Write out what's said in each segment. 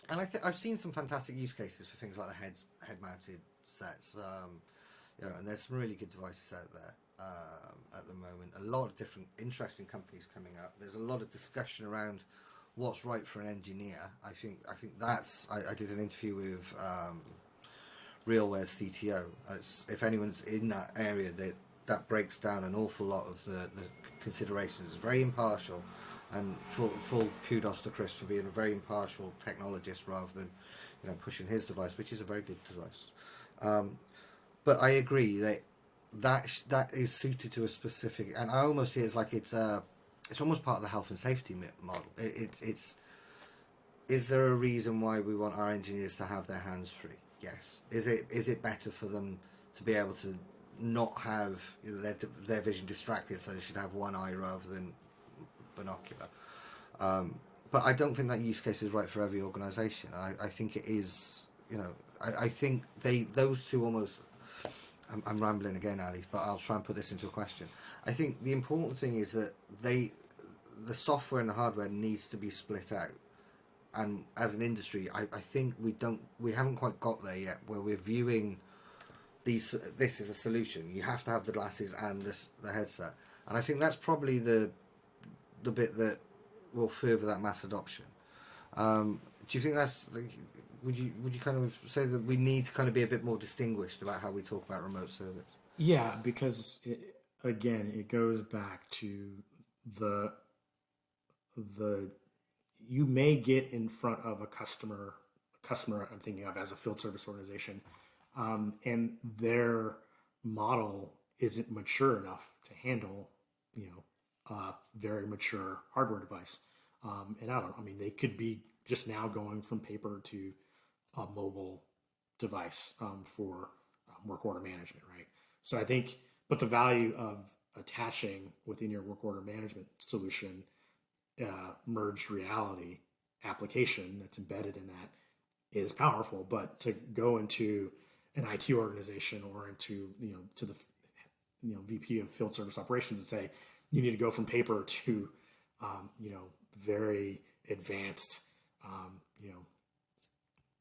And I think I've seen some fantastic use cases for things like the head-mounted sets. And there's some really good devices out there at the moment. A lot of different interesting companies coming up. There's a lot of discussion around what's right for an engineer. I think that's. I did an interview with RealWare's CTO. If anyone's in that area, that breaks down an awful lot of the considerations. It's very impartial, and full kudos to Kris for being a very impartial technologist rather than pushing his device, which is a very good device. But I agree that is suited to a specific, and I almost see it as like it's almost part of the health and safety model. It's is there a reason why we want our engineers to have their hands free? Yes. Is it better for them to be able to not have their vision distracted, so they should have one eye rather than binocular? But I don't think that use case is right for every organisation. I think it is. I think those two almost. I'm rambling again, Ali, but I'll try and put this into a question. I think the important thing is that the software and the hardware needs to be split out. And as an industry, I think we haven't quite got there yet, where we're viewing this as a solution. You have to have the glasses and the headset, and I think that's probably the bit that will further that mass adoption. Do you think that's? Would you kind of say that we need to kind of be a bit more distinguished about how we talk about remote service? Yeah, because again, it goes back to the the you may get in front of a customer I'm thinking of as a field service organization, and their model isn't mature enough to handle, a very mature hardware device. And I mean, they could be just now going from paper to a mobile device for work order management, right? So I think, but the value of attaching within your work order management solution merged reality application that's embedded in that is powerful. But to go into an IT organization or into to the VP of field service operations and say you need to go from paper to very advanced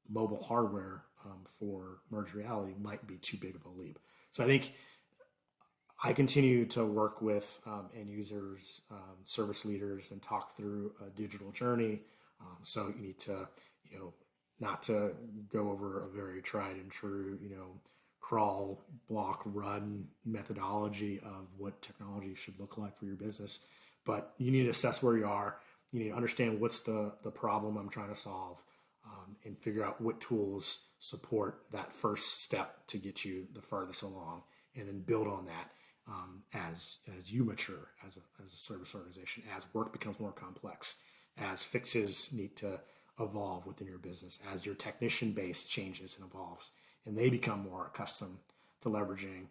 mobile hardware for merged reality might be too big of a leap. So I think I continue to work with end users, service leaders, and talk through a digital journey. So you need to, not to go over a very tried and true, crawl, walk, run methodology of what technology should look like for your business, but you need to assess where you are. You need to understand what's the problem I'm trying to solve, and figure out what tools support that first step to get you the farthest along, and then build on that as you mature as a service organization, as work becomes more complex, as fixes need to evolve within your business, as your technician base changes and evolves, and they become more accustomed to leveraging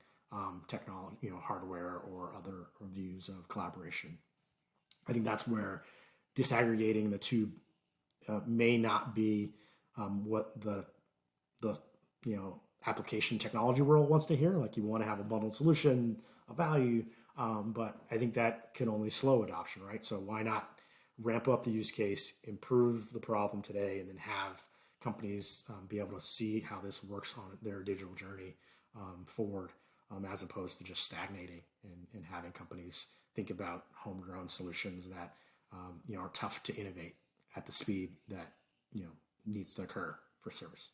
technology, hardware or other views of collaboration. I think that's where disaggregating the two may not be what the application technology world wants to hear. Like, you want to have a bundled solution, a value, but I think that can only slow adoption, right? So why not ramp up the use case, improve the problem today, and then have companies be able to see how this works on their digital journey forward, as opposed to just stagnating and having companies think about homegrown solutions that are tough to innovate at the speed that needs to occur for service.